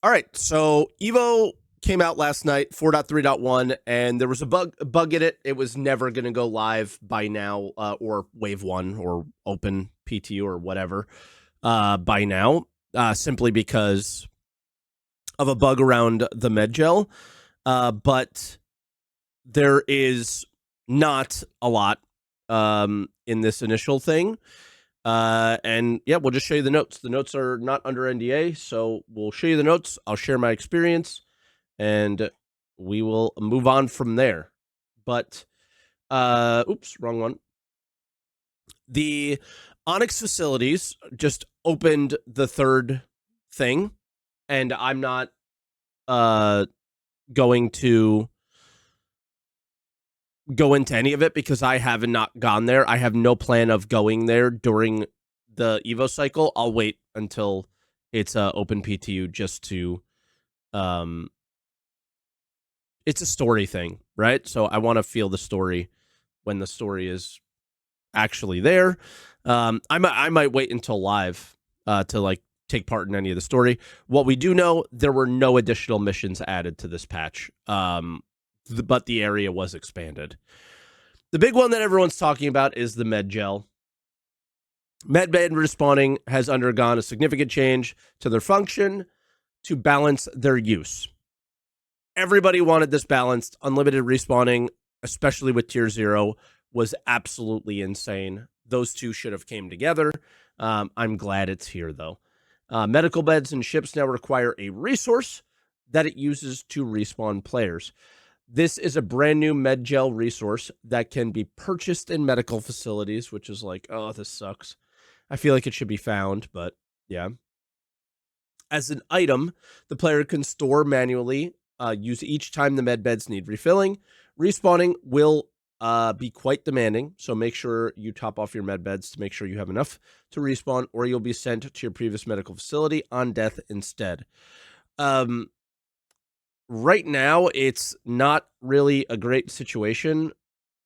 All right, so Evo came out last night, 4.3.1, and there was a bug in it. It was never going to go live by now, or Wave 1 or Open PTU or whatever by now, simply because of a bug around the med gel. But there is not a lot in this initial thing. And yeah, we'll just show you the notes. The notes are not under NDA, so we'll show you the notes. I'll share my experience, and we will move on from there. But, oops, wrong one. The Onyx facilities just opened the third thing, and I'm not going to go into any of it because I have not gone there. I have no plan of going there during the Evo cycle. I'll wait until it's open PTU just to it's a story thing, right? So I want to feel the story when the story is actually there. I might wait until live to like take part in any of the story. What we do know, there were no additional missions added to this patch. But the area was expanded. The big one that everyone's talking about is the med gel. Medbed respawning has undergone a significant change to their function to balance their use. Everybody wanted this balanced. Unlimited respawning, especially with tier 0, was absolutely insane. Those two should have came together. I'm glad it's here, though. Medical beds and ships now require a resource that it uses to respawn players. This is a brand new med gel resource that can be purchased in medical facilities, which is like, oh, this sucks. I feel like it should be found, but yeah. As an item, the player can store manually, use each time the med beds need refilling. Respawning will be quite demanding, so make sure you top off your med beds to make sure you have enough to respawn, or you'll be sent to your previous medical facility on death instead. Right now, it's not really a great situation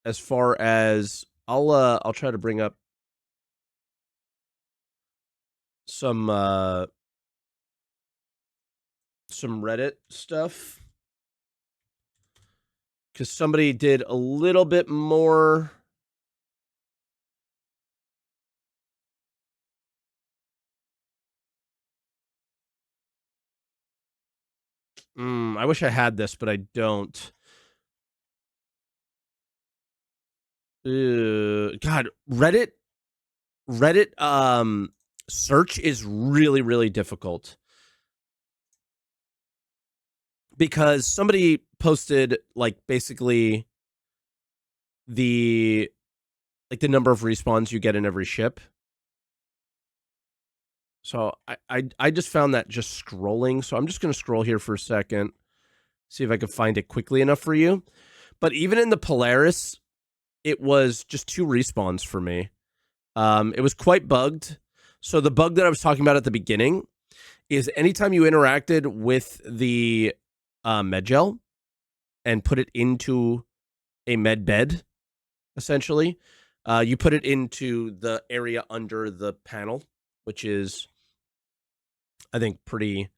as far as I'll try to bring up some Reddit stuff because somebody did a little bit more. I wish I had this, but I don't. God, Reddit search is really, really difficult because somebody posted like basically the number of respawns you get in every ship. So I just found that just scrolling. So I'm just going to scroll here for a second, see if I can find it quickly enough for you. But even in the Polaris, it was just 2 respawns for me. It was quite bugged. So the bug that I was talking about at the beginning is anytime you interacted with the med gel and put it into a med bed, essentially, you put it into the area under the panel, which is, I think, pretty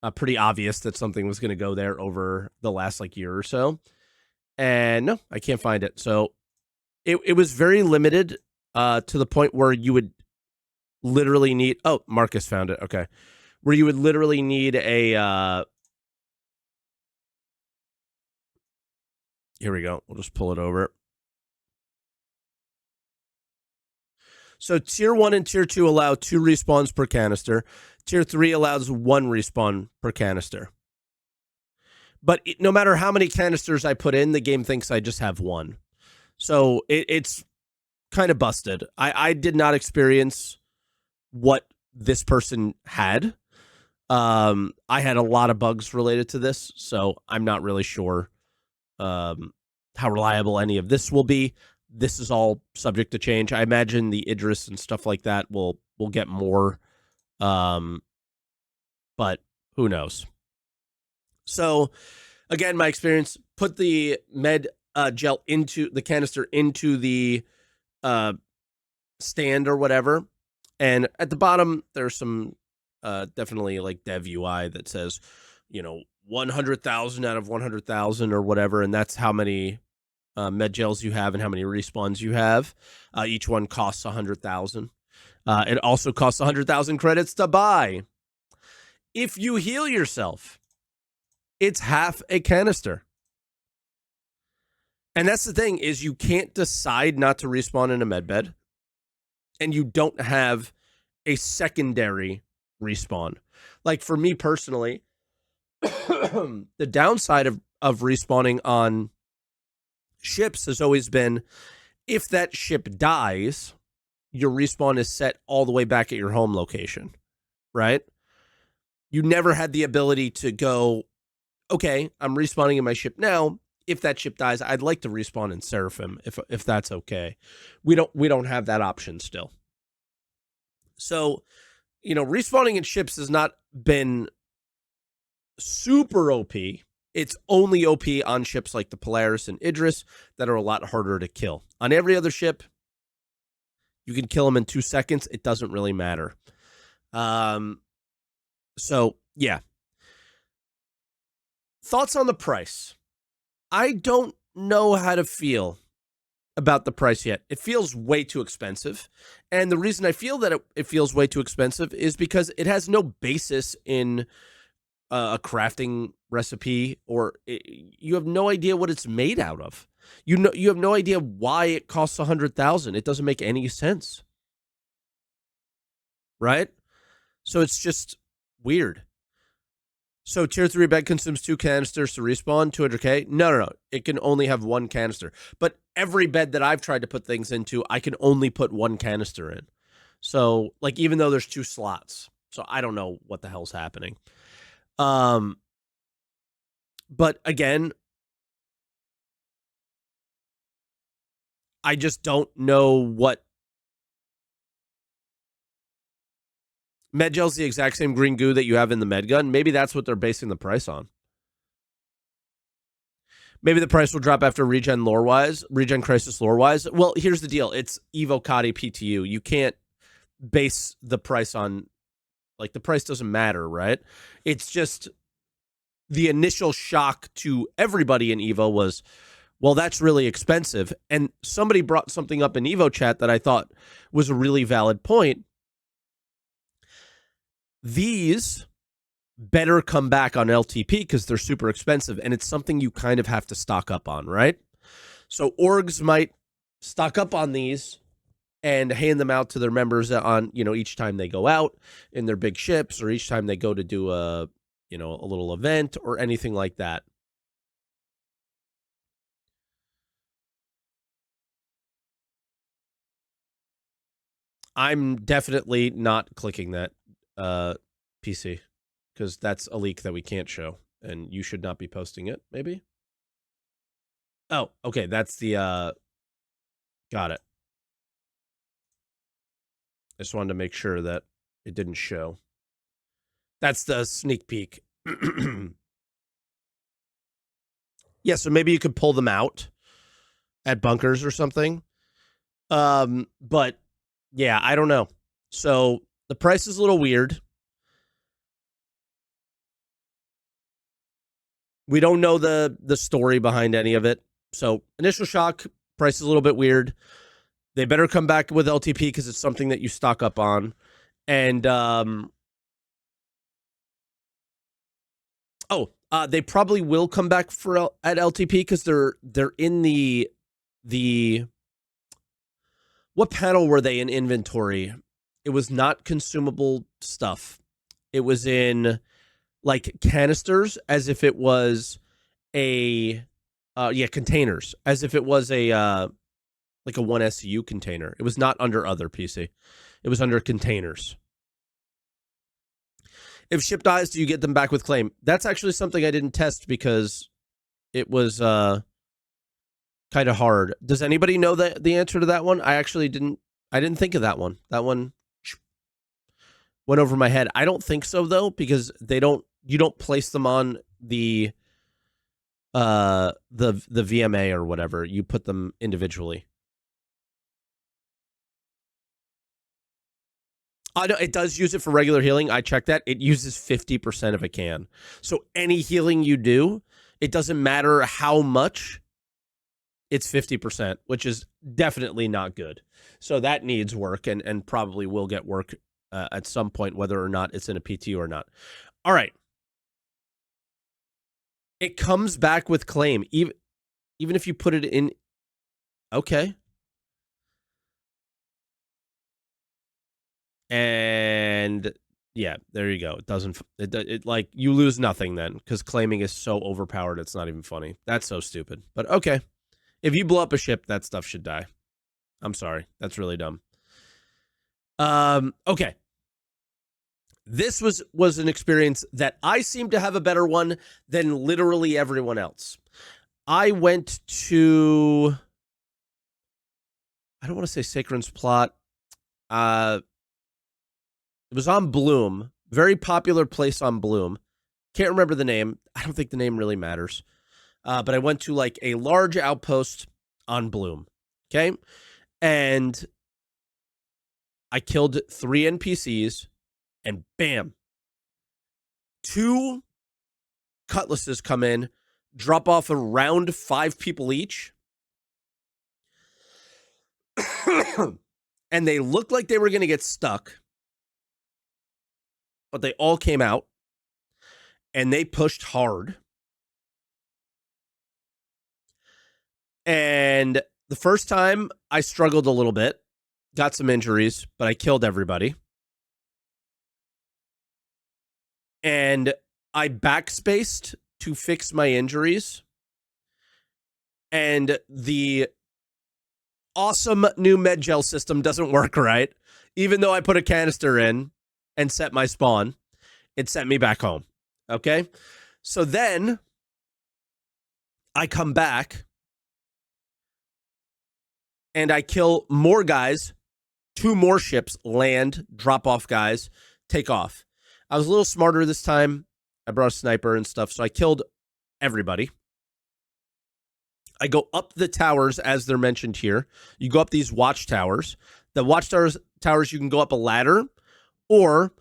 obvious that something was going to go there over the last like year or so. And no, I can't find it. So it was very limited to the point where you would literally need, oh, Marcus found it. Okay. Where you would literally need a, here we go. We'll just pull it over. So tier 1 and tier 2 allow 2 respawns per canister. Tier 3 allows 1 respawn per canister. But no matter how many canisters I put in, the game thinks I just have 1. So it's kind of busted. I did not experience what this person had. I had a lot of bugs related to this, so I'm not really sure how reliable any of this will be. This is all subject to change. I imagine the Idris and stuff like that will get more, but who knows? So, again, my experience, put the med gel into the canister into the stand or whatever, and at the bottom there's some definitely like dev UI that says, 100,000 out of 100,000 or whatever, and that's how many med gels you have and how many respawns you have. Each one costs 100,000. It also costs 100,000 credits to buy. If you heal yourself, it's half a canister. And that's the thing, is you can't decide not to respawn in a medbed, and you don't have a secondary respawn. Like for me personally, the downside of respawning on ships has always been, if that ship dies, your respawn is set all the way back at your home location, right? You never had the ability to go, okay, I'm respawning in my ship now. If that ship dies, I'd like to respawn in Seraphim, if that's okay. We don't have that option still. So, respawning in ships has not been super OP. It's only OP on ships like the Polaris and Idris that are a lot harder to kill. On every other ship, you can kill them in 2 seconds. It doesn't really matter. So, yeah. Thoughts on the price? I don't know how to feel about the price yet. It feels way too expensive. And the reason I feel that it feels way too expensive is because it has no basis in a crafting recipe, or you have no idea what it's made out of. You have no idea why it costs 100,000. It doesn't make any sense, right? So it's just weird. So tier 3 bed consumes 2 canisters to respawn, 200k. No. It can only have 1 canister. But every bed that I've tried to put things into, I can only put 1 canister in. So like, even though there's 2 slots, so I don't know what the hell's happening. But again, I just don't know what. Medgel's the exact same green goo that you have in the med gun. Maybe that's what they're basing the price on. Maybe the price will drop after regen crisis lore-wise. Well, here's the deal. It's Evo Kadi PTU. You can't base the price on, like, the price doesn't matter, right? It's just the initial shock to everybody in Evo was, well, that's really expensive. And somebody brought something up in Evo chat that I thought was a really valid point. These better come back on LTP because they're super expensive, and it's something you kind of have to stock up on, right? So orgs might stock up on these and hand them out to their members on, each time they go out in their big ships, or each time they go to do a little event or anything like that. I'm definitely not clicking that PC, because that's a leak that we can't show, and you should not be posting it, maybe? Oh, okay, that's the, got it. I just wanted to make sure that it didn't show. That's the sneak peek. Yeah, so maybe you could pull them out at bunkers or something. But yeah, I don't know. So the price is a little weird. We don't know the story behind any of it. So initial shock, price is a little bit weird. They better come back with LTP because it's something that you stock up on. And they probably will come back at LTP because they're in the what panel were they in inventory? It was not consumable stuff. It was in like canisters, as if it was a containers, as if it was a like a 1SU container. It was not under other PC. It was under containers. If ship dies, do you get them back with claim? That's actually something I didn't test because it was kind of hard. Does anybody know the answer to that one? I actually didn't. I didn't think of that one. That one went over my head. I don't think so though, because you don't place them on the VMA or whatever. You put them individually. I know it does use it for regular healing. I checked that. It uses 50% of a can. So any healing you do, it doesn't matter how much, it's 50%, which is definitely not good. So that needs work and probably will get work at some point, whether or not it's in a PT or not. All right. It comes back with claim, even if you put it in. Okay. And yeah, there you go. It doesn't, it like, you lose nothing then, because claiming is so overpowered, it's not even funny. That's so stupid. But okay. If you blow up a ship, that stuff should die. I'm sorry. That's really dumb. Okay. This was an experience that I seem to have a better one than literally everyone else. I went to, I don't want to say Sacren's Plot. It was on Bloom, very popular place on Bloom. Can't remember the name. I don't think the name really matters. But I went to like a large outpost on Bloom. Okay. And I killed 3 NPCs and bam, 2 cutlasses come in, drop off around 5 people each. And they looked like they were going to get stuck, but they all came out and they pushed hard. And the first time I struggled a little bit, got some injuries, but I killed everybody. And I backspaced to fix my injuries. And the awesome new med gel system doesn't work right. Even though I put a canister in and set my spawn, it sent me back home. Okay. So then I come back and I kill more guys, 2 more ships land, drop off guys, take off. I was a little smarter this time. I brought a sniper and stuff, so I killed everybody. I go up the towers as they're mentioned here. You go up these watchtowers. The watchtowers, you can go up a ladder, or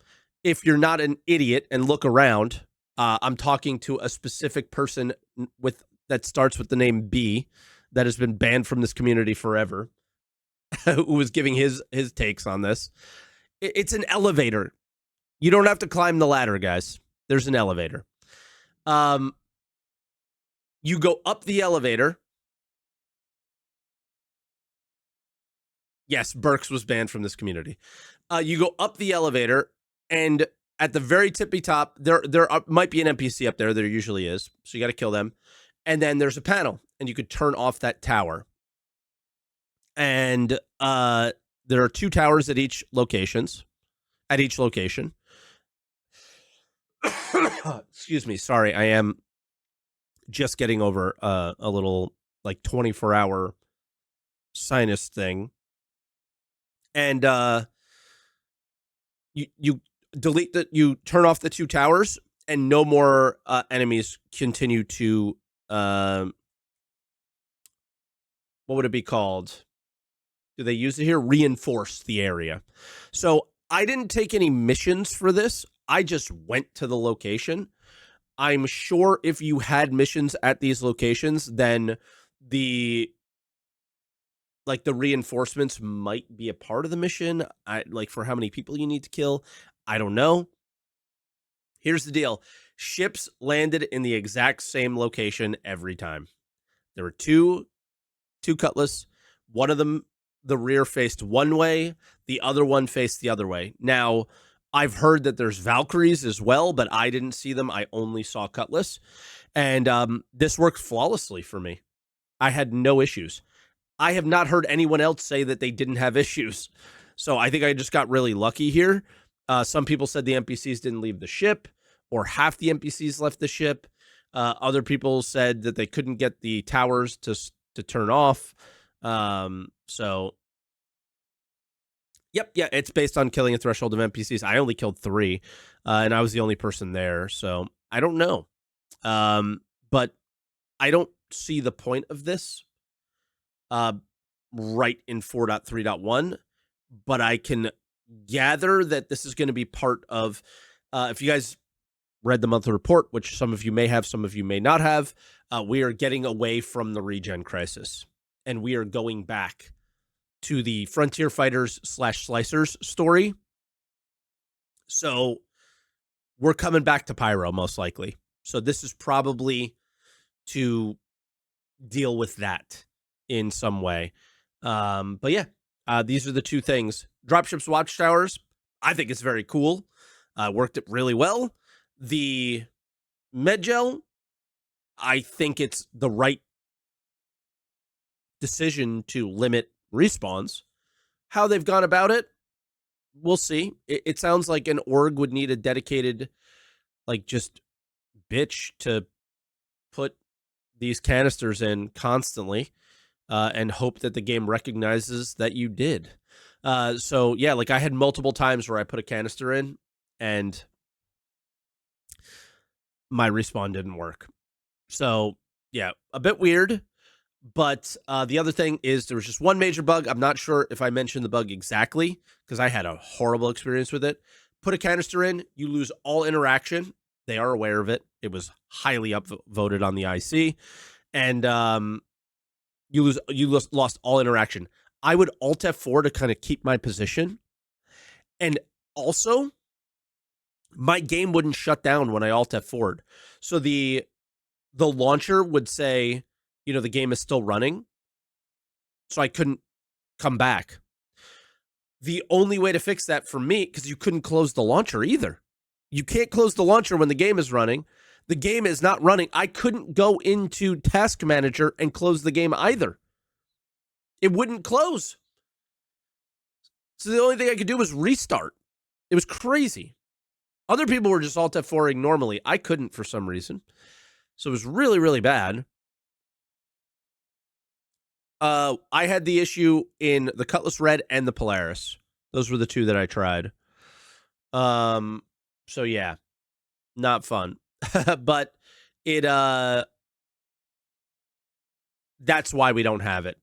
if you're not an idiot and look around, I'm talking to a specific person with that starts with the name B that has been banned from this community forever, who was giving his takes on this. It's an elevator. You don't have to climb the ladder, guys. There's an elevator. You go up the elevator. Yes, Burks was banned from this community. You go up the elevator, and at the very tippy top, there might be an NPC up there. There usually is. So you got to kill them. And then there's a panel, and you could turn off that tower. And there are 2 towers at each location. Excuse me. Sorry, I am just getting over a little like 24-hour sinus thing. And you delete you turn off the 2 towers, and no more enemies continue to what would it be called? Do they use it here? Reinforce the area. So I didn't take any missions for this. I just went to the location. I'm sure if you had missions at these locations, then the reinforcements might be a part of the mission. For how many people you need to kill, I don't know. Here's the deal. Ships landed in the exact same location every time. There were two cutlass. One of them, the rear faced one way. The other one faced the other way. Now, I've heard that there's Valkyries as well, but I didn't see them. I only saw cutlass. And this worked flawlessly for me. I had no issues. I have not heard anyone else say that they didn't have issues. So I think I just got really lucky here. Some people said the NPCs didn't leave the ship, or half the NPCs left the ship. Other people said that they couldn't get the towers to turn off. So, yep, yeah, it's based on killing a threshold of NPCs. I only killed 3, and I was the only person there. So I don't know. But I don't see the point of this right in 4.3.1, but I can gather that this is going to be part of, if you guys read the monthly report, which some of you may have, some of you may not have, we are getting away from the regen crisis, and we are going back to the Frontier Fighters / Slicers story. So we're coming back to Pyro, most likely. So this is probably to deal with that in some way. But yeah, these are the two things. Dropships Watchtowers, I think it's very cool. Worked it really well. The Medgel, I think it's the right decision to limit respawns. How they've gone about it, we'll see. It sounds like an org would need a dedicated, like, just bitch to put these canisters in constantly, and hope that the game recognizes that you did. So yeah, like I had multiple times where I put a canister in and my respawn didn't work. So yeah, a bit weird. But the other thing is there was just one major bug. I'm not sure if I mentioned the bug exactly because I had a horrible experience with it. Put a canister in, you lose all interaction. They are aware of it. It was highly upvoted on the IC. And you lost all interaction. I would Alt F4 to kind of keep my position. And also, my game wouldn't shut down when I Alt F4'd. So the launcher would say, you know, the game is still running. So I couldn't come back. The only way to fix that for me, because you couldn't close the launcher either. You can't close the launcher when the game is running. The game is not running. I couldn't go into Task Manager and close the game either. It wouldn't close. So the only thing I could do was restart. It was crazy. Other people were just Alt F4ing normally. I couldn't for some reason. So it was really, really bad. I had the issue in the Cutlass Red and the Polaris. Those were the two that I tried. So yeah, not fun. But it that's why we don't have it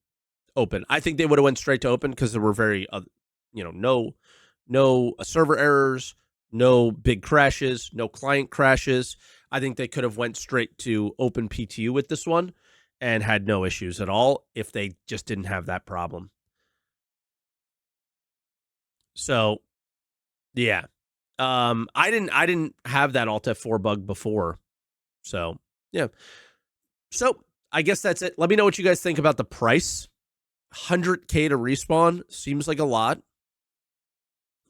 open. I think they would have went straight to open because there were very no server errors, no big crashes, no client crashes. I think they could have went straight to open PTU with this one and had no issues at all if they just didn't have that problem. So yeah. I didn't have that Alt F4 bug before. So yeah. So I guess that's it. Let me know what you guys think about the price. 100K to respawn seems like a lot.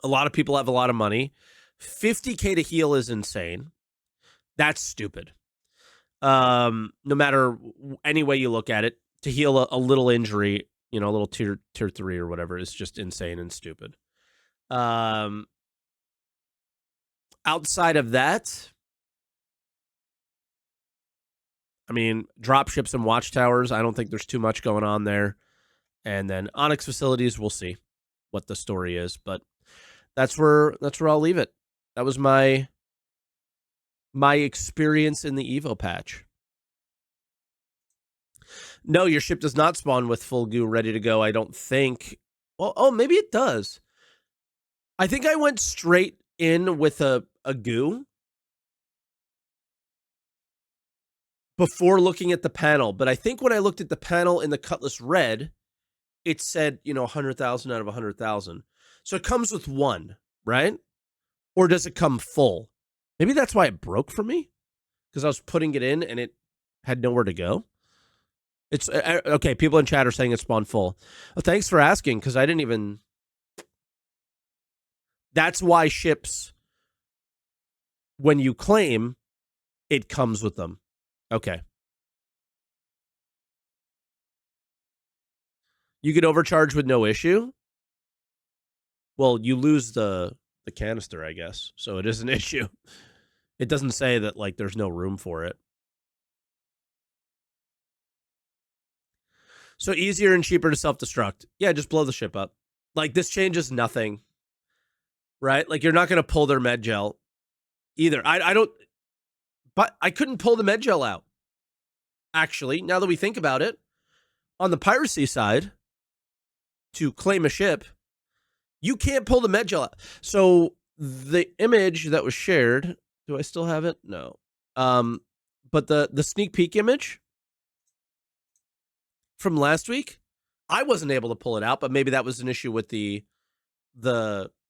A lot of people have a lot of money. 50K to heal is insane. That's stupid. No matter any way you look at it, to heal a little injury, you know, a little tier 3 or whatever is just insane and stupid. Outside of that, I mean, dropships and watchtowers, I don't think there's too much going on there. And then Onyx facilities, we'll see what the story is, but that's where I'll leave it. That was my experience in the Evo patch. No, your ship does not spawn with full goo ready to go, I don't think. Well, oh, maybe it does. I think I went straight in with a goo before looking at the panel, but I think when I looked at the panel in the Cutlass Red, it said, 100,000 out of 100,000. So it comes with one, right? Or does it come full? Maybe that's why it broke for me, because I was putting it in and it had nowhere to go. It's okay. People in chat are saying it spawned full. Well, thanks for asking, because I didn't even. That's why ships, when you claim, it comes with them. Okay. You could overcharge with no issue. Well, you lose the canister, I guess. So it is an issue. It doesn't say that, like, there's no room for it. So easier and cheaper to self-destruct. Yeah, just blow the ship up. Like, this changes nothing. Right? Like, you're not going to pull their med gel either. I don't... But I couldn't pull the med gel out. Actually, now that we think about it, on the piracy side, to claim a ship, You can't pull the medgel out. So the image that was shared, do I still have it? No. But the sneak peek image from last week, I wasn't able to pull it out, but maybe that was an issue with the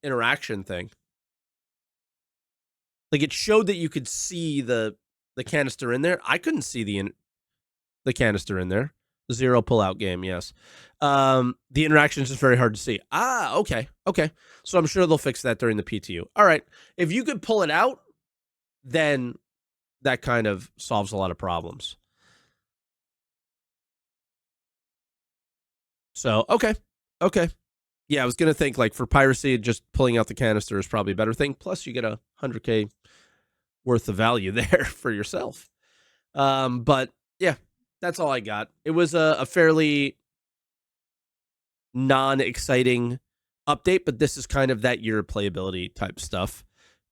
interaction thing. Like it showed that you could see the canister in there. I couldn't see the canister in there. The 0 pullout game, yes. The interaction is just very hard to see. Okay. So I'm sure they'll fix that during the PTU. All right. If you could pull it out, then that kind of solves a lot of problems. So, okay. Yeah, I was going to think like for piracy, just pulling out the canister is probably a better thing. Plus, you get a 100K worth of value there for yourself. But yeah, that's all I got. It was a fairly non-exciting update, but this is kind of that year playability type stuff,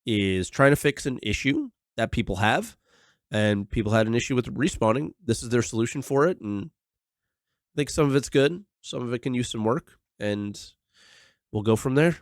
is trying to fix an issue that people have, and people had an issue with respawning. This is their solution for it, and I think some of it's good. Some of it can use some work, and we'll go from there.